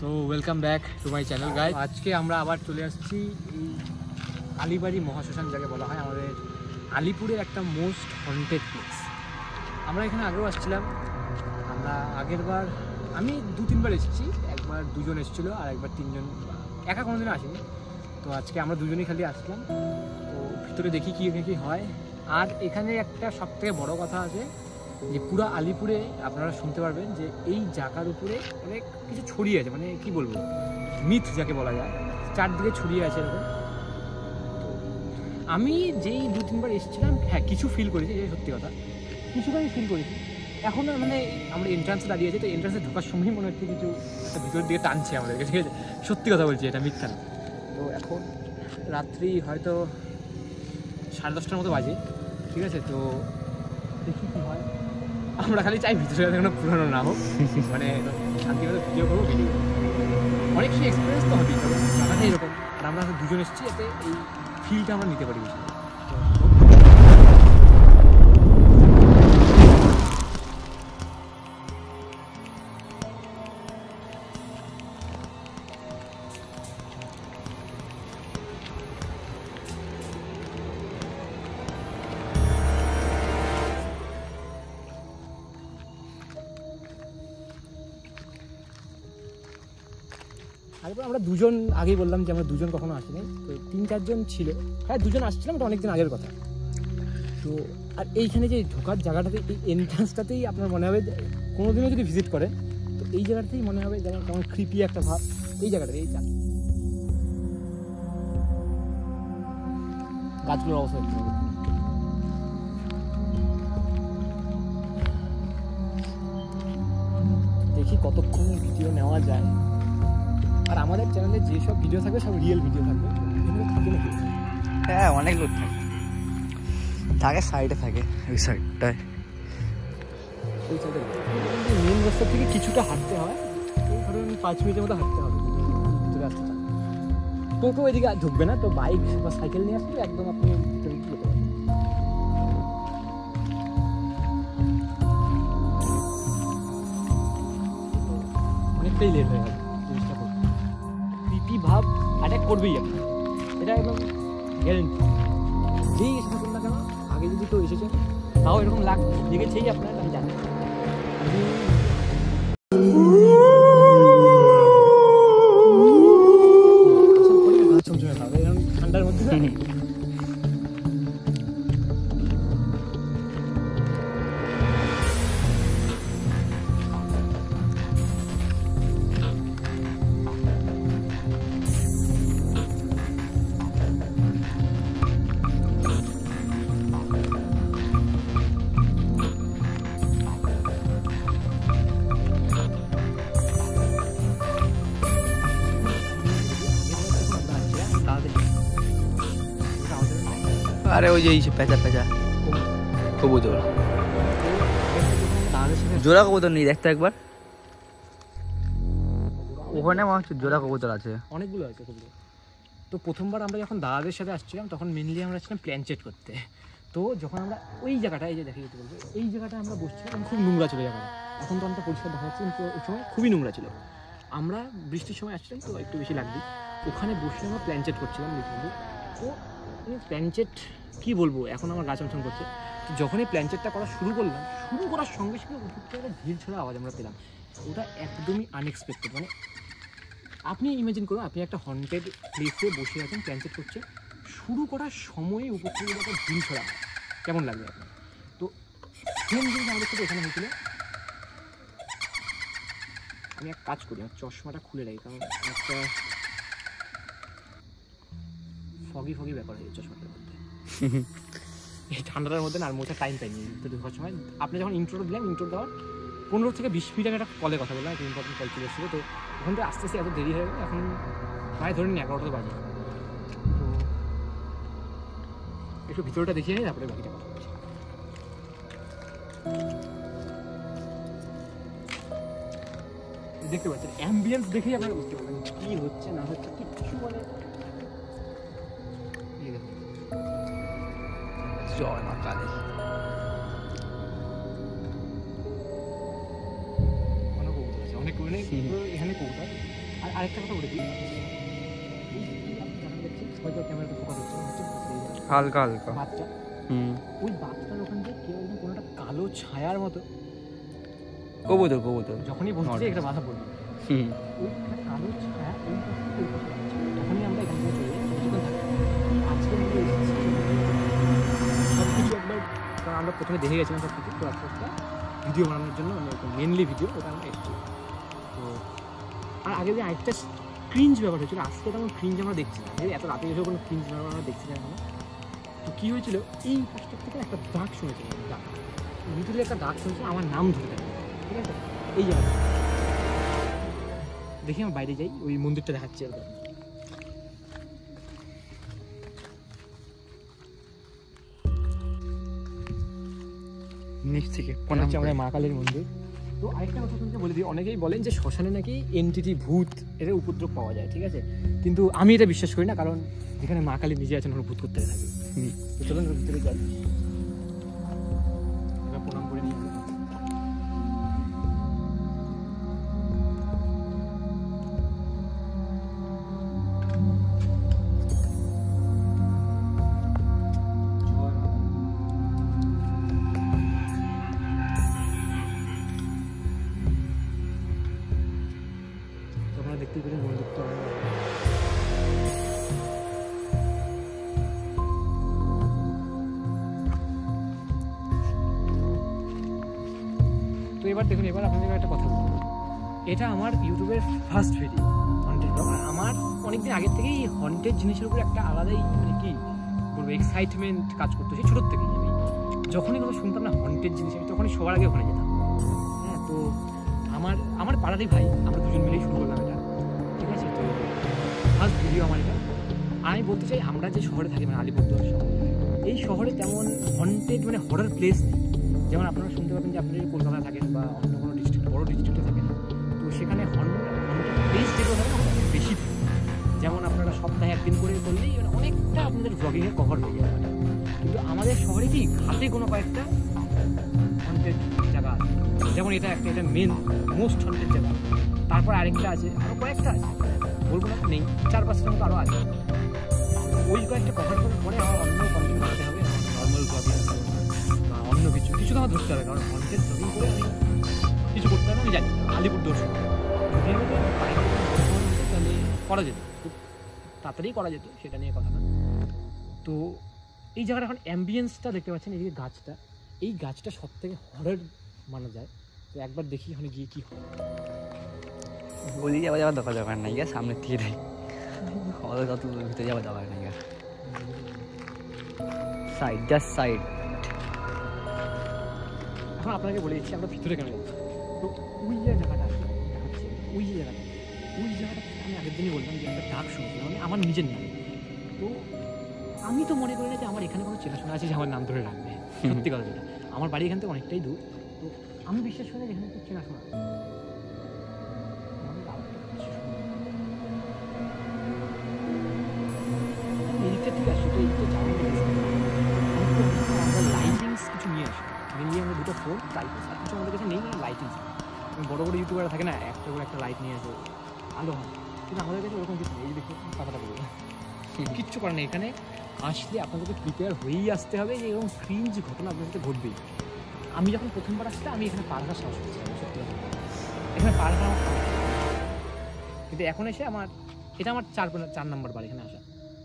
তো welcome back to my channel guys. আজকে আমরা আবার চলে আসছি এই কালীবাড়ি মহাশ্মশান, যাকে বলা হয় আমাদের আলিপুরের একটা মোস্ট হন্টেড প্লেস। আমরা এখানে আগেও আসছিলাম। আমরা আগের বার আমি 2-3 বার এসেছি, একবার 2জন এসেছিলো আর একবার 3জন, একা কোনোদিনও আসেনি। তো আজকে আমরা 2জনই খালি আসলাম। তো ভিতরে দেখি কী হয়। আর এখানে একটা সবথেকে বড় কথা আছে যে পুরো আলিপুরে আপনারা শুনতে পারবেন যে এই জায়গার উপরে অনেক কিছু ছড়িয়ে আছে, মানে কি বলবো, মিথ যাকে বলা যায়, চারদিকে ছড়িয়ে আছে এরকম। আমি যেই 2-3 বার এসেছিলাম, হ্যাঁ কিছু ফিল করেছি, যে সত্যি কথা কিছুটা আমি ফিল করেছি। এখন মানে আমরা এন্ট্রান্সে দাঁড়িয়ে আছি, তো এন্ট্রান্সে ঢোকার সময়ই মনে হচ্ছে কিছু একটা ভিতরের দিকে টানছে আমাদেরকে, ঠিক আছে? সত্যি কথা বলছি, এটা মিথ্যা না। তো এখন রাত্রি হয়তো 10:30টার মতো বাজে, ঠিক আছে? তো দেখি কী হয়। আমরা খালি চাই ভিতরে কোনো পুরনো না হোক, মানে শান্তিভাবে ভিডিও করবো, ভিডিও অনেক কিছু এক্সপিরিয়েন্স তো হবেই, জানাটা এরকম। আর আমরা 2জন এসেছি যাতে এই ফিলটা আমরা নিতে পারি বেশি। তারপর আমরা 2জন, আগেই বললাম যে আমরা 2জন কখনো আসিনি, তো 3-4জন ছিল। হ্যাঁ 2জন আসছিলাম, এটা অনেকদিন আগের কথা। তো আর এইখানে যে ঢোকার জায়গাটাতে, এই এন্ট্রান্সটাতেই আপনার মনে হবে, কোনোদিনও যদি ভিজিট করেন তো এই জায়গাটাতেই মনে হবে যেমন কেমন ক্রিপি একটা ভাব। এই জায়গাটাতে, এই গাছগুলোর অবস্থা দেখতে হবে। দেখি কতক্ষণ ভিডিও নেওয়া যায়। আর আমাদের চ্যানেলে যেসব ভিডিও থাকবে সব রিয়েল ভিডিও থাকবে, থাকে নাকি? হ্যাঁ অনেক লোক থাকে, সাইডে থাকে, ওই সাইডটায়, ওই সাইডে মেন রাস্তা থেকে কিছুটা হাঁটতে হয়, এই ধরুন 5 মিনিটের মতো হাঁটতে হবে ভিতরে আসতে। টোটো এদিকে ঢুকবে না, তো বাইক বা সাইকেল নিয়ে আসলে একদম আপনি ভিতরে যেতে পারবেন। অনেকটাই লেট হয়ে গেল জিনিসটা করতে। ক্রিপি ভাব অ্যাটাক করবেই আপনার, এটা একদম গ্যারেন্টি। যেই এসে থাকুন না কেন, আগে যদি কেউ এসেছে তাও এরকম লেগেছেই আপনার, আমি জানি। ঠান্ডার মধ্যে আরে ওই যে পেঁচা কবুতর, জোড়া কবুতর নেই দেখতে একবার, ওখানে মনে হচ্ছে জোড়া কবুতর আছে, অনেকগুলো আছে কবুতর। তো প্রথমবার আমরা যখন দাদাদের সাথে আসছিলাম তখন মেনলি আমরা ছিলাম প্ল্যানচেট করতে। তো যখন আমরা ওই জায়গাটা, এই যে দেখে যেতে বলবো, এই জায়গাটা আমরা বসছিলাম, খুব নোংরা ছিল জায়গাটা। এখন তো অনেকটা পরিষ্কার দেখা যাচ্ছে, কিন্তু ওই সময় খুবই নোংরা ছিল। আমরা বৃষ্টির সময় আসছিলাম তো একটু বেশি লাগবে, ওখানে বসে আমরা প্ল্যানচেট করছিলাম লিটারালি। তো প্ল্যানচেট কী বলবো, এখন আমার গা চমচম করছে। তো যখনই প্ল্যানচেটটা করা শুরু করার সঙ্গে সঙ্গে একটা ঢিল ছোড়া আওয়াজ আমরা পেলাম। ওটা একদমই আনএক্সপেক্টেড। মানে আপনি ইমাজিন করুন, আপনি একটা হন্টেড প্লেসে বসে আছেন, প্ল্যানচেট করছে, শুরু করার সময়ে উপর থেকে একটা ঢিল ছোড়া, কেমন লাগবে আপনার? তো সেম জিনিস আমাদের সাথে এখানে হয়েছিল। আমি এক কাজ করি, আমার চশমাটা খুলে রাখি, কারণ একটা ফগি ব্যাপার হয়েছে চশমাটার মধ্যে। এই ঠান্ডাটার মধ্যে না আর মোটা টাইম পাইনি ভিতরে ঢোকার সময়। আপনি যখন ইন্ট্রো দিলাম, ইন্ট্রো দেওয়ার 15 থেকে 20 মিনিট আগে একটা কলে কথা বললাম, একটা ইম্পর্টেন্ট কল চলে এসেছিলো। তো ওখান থেকে আস্তে আস্তে এত দেরি হয়ে গেল, এখন প্রায় ধরে নিন 11টা বাজে। তো একটু ভিতরটা দেখিয়ে নিই, তারপরে বাকিটা কথা বলছি। দেখতে পাচ্ছেন অ্যাম্বিয়েন্স দেখেই আপনারা বুঝতে পারবেন কী হচ্ছে না হচ্ছে, কিচ্ছু মানে জয় মা কালী। অনেক কবুতর আছে, এখানে কবুতর আর আরেকটা কথা বলে দিই, হয়তো ক্যামেরাতে ফোকাস হচ্ছে হালকা হালকা বাচ্চা, ওই বাচ্চাটার ওখান থেকে কেউ একদম কোনো একটা কালো ছায়ার মতো কবুতর যখনই বলছে একটা বাধা পড়বে, ওই কালো ছায়া ওই পাশ থেকে ওই পাশে যাচ্ছে। তখনই আমরা এখান থেকে চলে যাই, কিছুক্ষণ থাকি। আজকে সব কিছু একবার, কারণ আমরা প্রথমে দেখে গেছিলাম সব কিছু, তো আজকে একটা ভিডিও বানানোর জন্য মানে মেনলি ভিডিও ওটা আমরা এসেছি। তো আর আগে যে আরেকটা ক্রিঞ্জ ব্যাপার হয়েছিল, আজকে তেমন ক্রিঞ্জ আমরা দেখছি না, এত রাতে এসেও কোনো ক্রিঞ্জ ব্যাপার আমরা দেখছি না এখনো। তো কী হয়েছিল, এই পাশটার থেকে একটা ডাক শুনেছিলাম, ডাক ভিতরে একটা ডাক শুনেছিল আমার নাম ধরে দেয়, ঠিক আছে? এই জায়গাটা দেখি আমি বাইরে যাই, ওই মন্দিরটা দেখাচ্ছি একবার। নিচ থেকে আমাদের মা কালীর মন্দির। তো আরেকটা কথা শুনতে বলে দিই, অনেকেই বলেন যে শ্মশানে নাকি এনটিটি ভূত এদের উপদ্রব পাওয়া যায়, ঠিক আছে? কিন্তু আমি এটা বিশ্বাস করি না, কারণ যেখানে মা কালী নিজে আছেন ওরা ভূত করতে থাকে। তো চলুন ভিতরে যাই, এবার প্রণাম করে নিই। দেখতে পেলেন মন্দিরটা, তো এবার দেখুন, এবার আপনাদের একটা কথা বলবো, এটা আমার ইউটিউবের ফার্স্ট ভিডিও হন্টেড ব্লগ। আর আমার অনেকদিন আগের থেকেই হন্টেড জিনিসের উপর একটা আলাদাই মানে কি বলবো এক্সাইটমেন্ট কাজ করতো, সেই ছোটোর থেকেই। আমি যখনই কথা শুনতাম না হন্টেড জিনিস, আমি তখনই সবার আগে ওখানে যেতাম। হ্যাঁ, তো আমার পাড়ারই ভাই, আমরা দুজন মিলেই শুরু করলাম এটা, ঠিক আছে? তো ফার্স্ট ভিডিও আমার এটা। আর আমি বলতে চাই, আমরা যে শহরে থাকি মানে আলিপুরদুয়ার শহর, এই শহরে তেমন হন্টেড মানে হরর প্লেস নেই। যেমন আপনারা শুনতে পাবেন যে আপনি যদি কলকাতায় থাকেন বা অন্য কোনো ডিস্ট্রিক্ট, বড়ো ডিস্ট্রিক্টে থাকেন, তো সেখানে হন্টেড প্লেস যেগুলো থাকে না বেশি, যেমন আপনারা সপ্তাহে একদিন করে করলেই মানে অনেকটা আপনাদের ব্লগিংয়ে কভার হয়ে যাবে। কিন্তু আমাদের শহরে কি হাতে কোনো কয়েকটা হন্টেড জায়গা আছে, যেমন এটা একটা, এটা মেন মোস্ট হন্টেড জায়গা। তারপর আরেকটা আছে, আরও কয়েকটা আছে, বলবো না নেই, 4-5টার মতো আরও আছে। ওই কয়েকটা কভার করার পরে আমার অন্য কন্টেন্ট করতে হবে, নর্মাল ব্লগিং বা অন্য কিছু তো আমার ধরতে হবে, কারণ কন্টেন্ট ব্লগিং করে আমি কিছু করতে হবে, আমি জানি আলিপুরদুয়ার শহর যদি আমি তাহলে করা যেত, খুব তাড়াতাড়ি করা যেত, সেটা নিয়ে কথা না। তো এই জায়গাটা এখন অ্যাম্বিয়েন্সটা দেখতে পাচ্ছেন, এই যে গাছটা, এই গাছটা সব থেকে হরর মানা যায়। তো একবার দেখি ওখানে গিয়ে কী হয়। বলি যাওয়ার দরকার নাই, সামনের থেকে দেখ আমাদের তত ভিতরে যাওয়ার দরকার নাই, সাইড জাস্ট সাইড। এখন আপনাকে বলে দিচ্ছি আমরা ভিতরে কেন যাচ্ছি। তো ওই যে জায়গাটা আছে দেখাচ্ছে, ওই যে জায়গাটা, ওই জায়গাটা আমি আগের দিনই বললাম যে একটা ডাক শুনছিলাম, মানে আমার নিজের নাম। তো আমি তো মনে করি না যে আমার এখানে কোনো চেনাশোনা আছে যে আমার নাম ধরে রাখবে, সত্যি কথা যেটা। আমার বাড়ি এখান থেকে অনেকটাই দূর, তো আমি বিশ্বাস করি না যে এখানে একটু চেনাশোনা আছে। এইটা ঠিক আছে, তো এইটা যাওয়া আমরা লাইটিংস কিছু নিয়ে আসি, মেনলি আমরা দুটো ফোন, ট্রাইপড, আর কিছু আমাদের কাছে নেই, লাইটিংস। বড়ো বড়ো ইউটিউবাররা থাকে না, একটা করে একটা লাইট নিয়ে আসে, আলো হয়, কিন্তু আমাদের কাছে ওরকম কিছু নেই। এই দেখে কথাটা বলবো, কিচ্ছু করে না। এখানে আসলে আপনাদেরকে প্রিপেয়ার হয়েই আসতে হবে যে এরকম ক্রিঞ্জ ঘটনা আপনার সাথে ঘটবেই। আমি যখন প্রথমবার আসতে আমি এখানে পাড়াটা সাহস করছিলাম, সত্যি কথা এখানে পাড়াটা আমার, কিন্তু এখন এসে আমার এটা আমার 4 নম্বর বার এখানে আসা,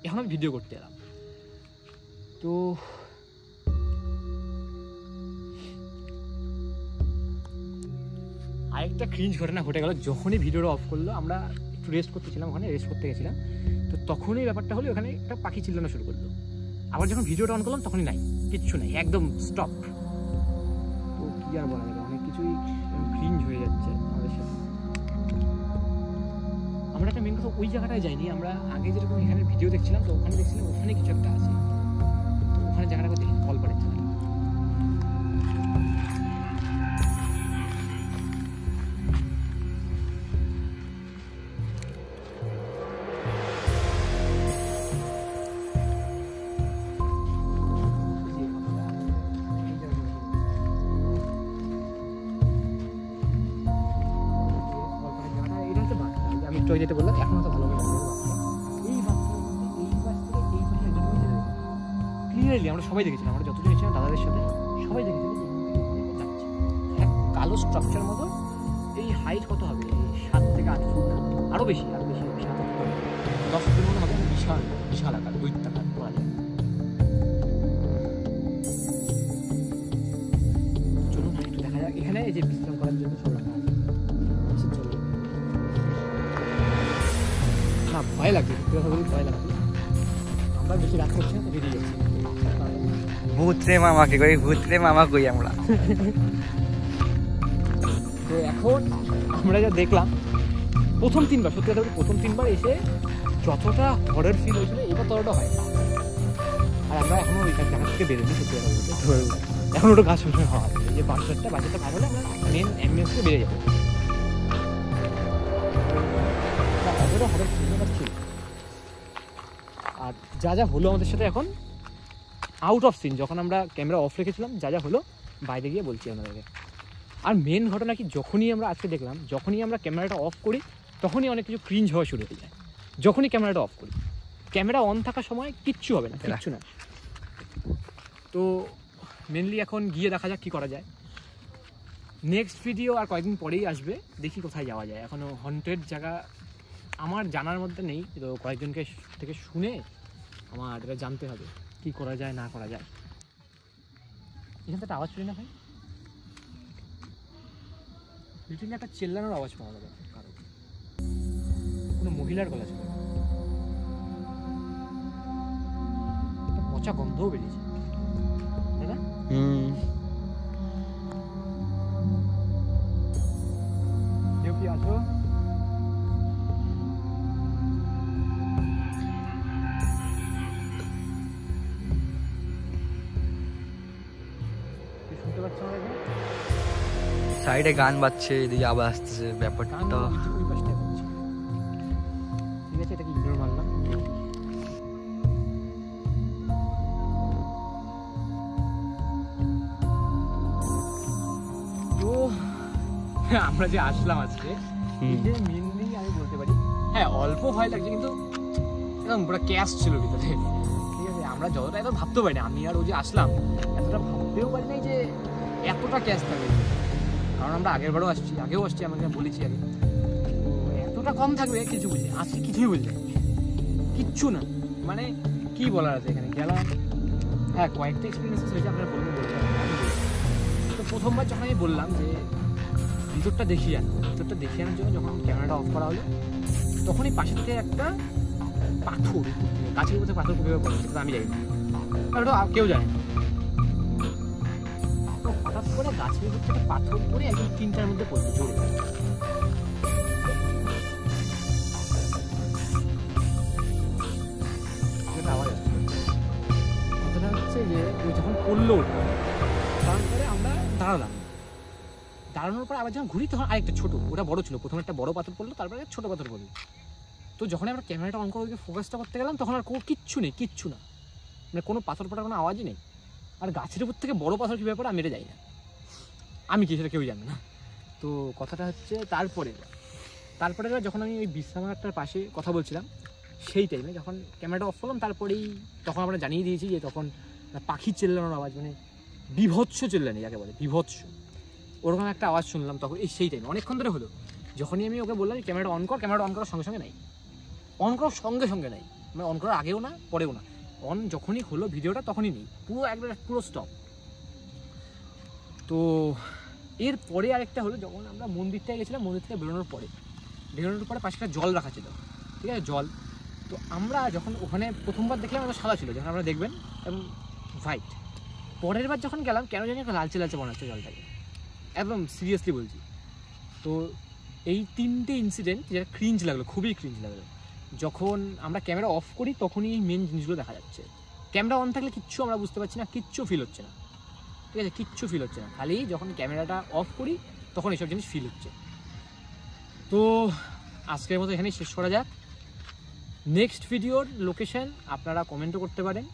এখন আমি ভিডিও করতে এলাম। তো আরেকটা ক্রিঞ্জ ঘটনা ঘটে গেল যখনই ভিডিওটা অফ করলো। আমরা একটু রেস্ট করতেছিলাম, ওখানে রেস্ট করতে গেছিলাম, তো তখনই ব্যাপারটা হলো ওখানে একটা পাখি চিল্লানো শুরু করলো। আবার যখন ভিডিওটা অন করলাম তখনই নাই, কিচ্ছু নেই, একদম স্টপ। তো কী আর বলা যাবে, অনেক কিছুই ক্রিঞ্জ হয়ে যাচ্ছে আমাদের সাথে। আমরা একটা মেন কথা ওই জায়গাটায় যাইনি, আমরা আগে যেরকম এখানে ভিডিও দেখছিলাম, তো ওখানে দেখছিলাম ওখানে কিছু একটা আছে, তো ওখানে জায়গাটা দেখি কলপাড়ের জায়গাটা। একটু আগে যেটা বললাম এখন তো ভালো এই ক্লিয়ারলি আমরা সবাই দেখেছিলাম, আমরা যতজন ছিলাম দাদাদের সাথে সবাই দেখেছিলাম যাচ্ছে এক কালো স্ট্রাকচার মতো। এই হাইট কত হবে, 7 থেকে 8 ফুট, আরও বেশি 7 8 ফুট, 10 ফুটের মতো হবে। বিশাল বিশাল আকার, দৈত্যাকার বলা যায়। চলুন একটু দেখা যাক। এখানে এই যে বিশ্রাম করার জন্য সব রাখা আছে। না ভয় লাগছে, সত্যি কথা বলি ভয় লাগছে। আমরা বেশি রাত করছি না তো বেরিয়ে যাচ্ছি। ভূতরে মামাকে কই, ভূতরে মামা কই আমরা। তো এখন আমরা যা দেখলাম প্রথম 3বার, সত্যি কথা বলি প্রথম 3বার এসে যতটা হরর ফিল হয়েছিল এবার ততটা হয় না। আর আমরা এখনো ওই জায়গা থেকে বেরোনি, সত্যি কথা বলতে। তো এখন ওটা গাছ শুনে হওয়া আছে যে বাচ্চাটা বাচ্চাটা ভালো হলে আমরা মেন অ্যাম্বিয়েন্স থেকে বেরিয়ে যাবো। অতটা হরর ছিল না ছিল। আর যা যা হলো আমাদের সাথে এখন আউট অফ সিন, যখন আমরা ক্যামেরা অফ রেখেছিলাম যা যা হলো বাইরে গিয়ে বলছি আপনাদেরকে। আর মেন ঘটনা কি, যখনই আমরা আজকে দেখলাম যখনই আমরা ক্যামেরাটা অফ করি তখনই অনেক কিছু ক্রিঞ্জ হওয়া শুরু হয়ে যায়। যখনই ক্যামেরাটা অফ করি, ক্যামেরা অন থাকার সময় কিচ্ছু হবে না, কিচ্ছু না। তো মেনলি এখন গিয়ে দেখা যাক কী করা যায়। নেক্সট ভিডিও আর কয়েকদিন পরেই আসবে, দেখি কোথায় যাওয়া যায়। এখনও হন্টেড জায়গা আমার জানার মধ্যে নেই, তো কয়েকজনকে থেকে শুনে আমার এটা জানতে হবে কি করা যায় না করা যায়। এখান থেকে আওয়াজ শুনি না ভাই, লিটারলি একটা চেল্লানোর আওয়াজ পাওয়া যাবে, কারো কোনো মহিলার গলা ছিল, একটা পচা গন্ধও বেরিয়েছে, তাই না? কেউ কি আছো? শুনতে পাচ্ছ আমার এখানে? সাইডে গান বাজছে, এদিকে আবার আসতেছে ব্যাপারটা। ঠিক আছে, এটাকে ইগনোর মারলাম। তো আমরা যে আসলাম আজকে, মেনলি আমি বলতে পারি হ্যাঁ অল্প ভয় লাগছে, কিন্তু একদম পুরো ক্যাশ ছিল ভিতরে। ঠিক আছে, আমরা যতটা এত ভাবতেও পারি না, আমি আর ও যে আসলাম এতটা ভাবতেও পারি নাই যে এতটা ক্যাশ থাকবে। কারণ আমরা আগেও আসছি, আমাকে বলেছি আগে, এতটা কম থাকবে কিছু বুঝি, আজকে কিছুই বুঝি কিচ্ছু না। মানে কি বলার আছে এখানে, গেলাম হ্যাঁ কয়েকটা এক্সপিরিয়েন্স হয়েছে, আপনারা বলতে তো প্রথমবার যখন আমি বললাম যে ভিতরটা দেখিয়ে আনার জন্য যখন ক্যামেরাটা অফ করা হলো, তখনই পাশে থেকে একটা পাথর, গাছের মধ্যে পাথর কীভাবে পড়ে সেটা আমি জানি না, ওটা কেউ জানে না। তো হঠাৎ করে গাছের উপর থেকে পাথর পড়ে একদম 3টার মধ্যে পড়লো জোরে। আওয়াজ আসছে, কথাটা হচ্ছে যে ওই যখন পড়লো ওটা, তারপরে আমরা দাঁড়ানোর পর আবার যখন ঘুরি তখন আরেকটা ছোটো, ওটা বড় ছিল, প্রথমে একটা বড় পাথর পড়লো, তারপরে ছোটো পাথর পড়লো। তো যখন আমরা ক্যামেরাটা অন করে ফোকাসটা করতে গেলাম তখন আর কিচ্ছু না, মানে কোনো পাথর পড়ার কোনো আওয়াজই নেই। আর গাছের উপর থেকে বড় পাথর কীভাবে পড়ে আমি এটা যাই না, আমি কি সেটা কেউ জানে না। তো কথাটা হচ্ছে তারপরে যখন আমি ওই বিশ্রামাগারটার পাশে কথা বলছিলাম সেই টাইমে যখন ক্যামেরাটা অফ করলাম, তখন আমরা জানিয়ে দিয়েছি যে তখন পাখি চেল্লানোর আওয়াজ, মানে বিভৎস চেল্লানি যাকে বলে, বিভৎস ওরকম একটা আওয়াজ শুনলাম। তখন সেই টাইমে অনেকক্ষণ ধরে হলো, যখনই আমি ওকে বললাম ক্যামেরাটা অন করার সঙ্গে সঙ্গে নাই, মানে অন করার আগেও না পরেও না, অন যখনই হলো ভিডিওটা তখনই নেই, পুরো স্টপ। তো এরপরে আরেকটা হলো, যখন আমরা মন্দিরটায় গেছিলাম, মন্দির থেকে বেরোনোর পরে পাশে একটা জল রাখা ছিল, ঠিক আছে জল। তো আমরা যখন ওখানে প্রথমবার দেখলাম আমরা সাদা ছিল, যখন আমরা দেখবেন এবং হোয়াইট। পরের বার যখন গেলাম কেন জানি একটা লালচে মনে হচ্ছে জলটাকে, একদম সিরিয়াসলি বলছি। তো এই 3টে ইনসিডেন্ট যেটা ক্রিঞ্জ লাগলো, খুবই ক্রিঞ্জ লাগলো। যখন আমরা ক্যামেরা অফ করি তখনই এই মেন জিনিসগুলো দেখা যাচ্ছে, ক্যামেরা অন থাকলে কিচ্ছু আমরা বুঝতে পারছি না, কিচ্ছু ফিল হচ্ছে না, ঠিক আছে কিচ্ছু ফিল হচ্ছে না, খালি যখন ক্যামেরাটা অফ করি তখন এইসব জিনিস ফিল হচ্ছে। তো আজকের মতো এখানেই শেষ করা যাক। নেক্সট ভিডিওর লোকেশন আপনারা কমেন্টও করতে পারেন,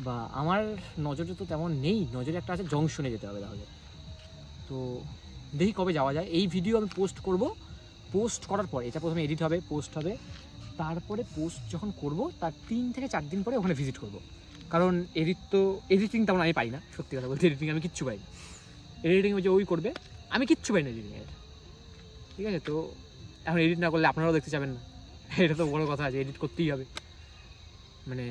বা আমার নজরে তো তেমন নেই, নজরে একটা আছে জংশনে যেতে হবে তাহলে। তো দেখি কবে যাওয়া যায়। এই ভিডিও আমি পোস্ট পোস্ট করার পরে, এটা প্রথমে এডিট হবে, পোস্ট হবে, তারপরে পোস্ট যখন করব তার 3 থেকে 4 দিন পরে ওখানে ভিজিট করব। কারণ এডিটিং তেমন আমি পাই না, সত্যি কথা বলতে এডিটিং আমি কিচ্ছু পাই না। এডিটিং যে ওই করবে, আমি কিচ্ছু পাই না এডিটিংয়ের, ঠিক আছে? তো এখন এডিট না করলে আপনারাও দেখতে যাবেন না, এটা তো বড় কথা আছে, এডিট করতেই হবে, মানে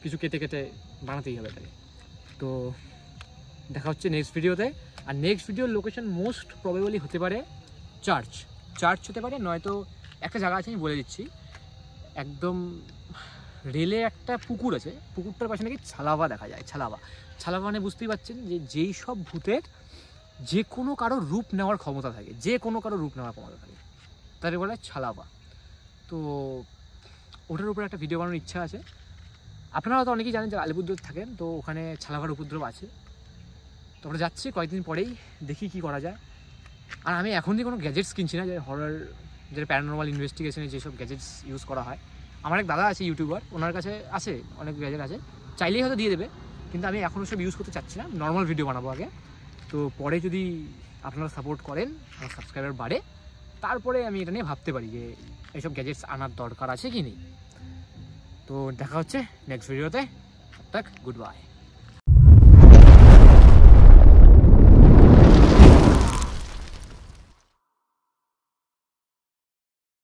কিছু কেটে কেটে বানাতেই হবে এটাকে। তো দেখা হচ্ছে নেক্সট ভিডিওতে। আর নেক্সট ভিডিওর লোকেশন মোস্ট প্রবেবলি হতে পারে চার্চ হতে পারে, নয়তো একটা জায়গা আছে আমি বলে দিচ্ছি, একদম রেলে একটা পুকুর আছে, পুকুরটার পাশে নাকি ছালাভা দেখা যায়। ছালাভা মানে বুঝতেই পারছেন যে যেই সব ভূতের যে কোনো কারোর রূপ নেওয়ার ক্ষমতা থাকে, তাদের বলে ছালাভা। তো ওটার উপরে একটা ভিডিও বানানোর ইচ্ছা আছে। আপনারা তো অনেকেই জানেন যে আলিপুরদুয়ার থাকেন, তো ওখানে ছালাভার উপদ্রব আছে। তো আমরা যাচ্ছি কয়েকদিন পরেই, দেখি কি করা যায়। আর আমি এখন দিয়ে কোনো গ্যাজেটস কিনছি না, যে হরর, যে প্যারানর্মাল ইনভেস্টিগেশনে যেসব গ্যাজেটস ইউজ করা হয়। আমার এক দাদা আছে ইউটিউবার, ওনার কাছে আছে অনেক গ্যাজেট আছে, চাইলেই হয়তো দিয়ে দেবে, কিন্তু আমি এখন ওসব ইউজ করতে চাচ্ছি না, নর্মাল ভিডিও বানাবো আগে। তো পরে যদি আপনারা সাপোর্ট করেন, আমার সাবস্ক্রাইবার বাড়ে, তারপরে আমি এটা নিয়ে ভাবতে পারি যে এইসব গ্যাজেটস আনার দরকার আছে কি নেই। তো দেখা হচ্ছে নেক্সট ভিডিওতে, তব তক গুড বাই।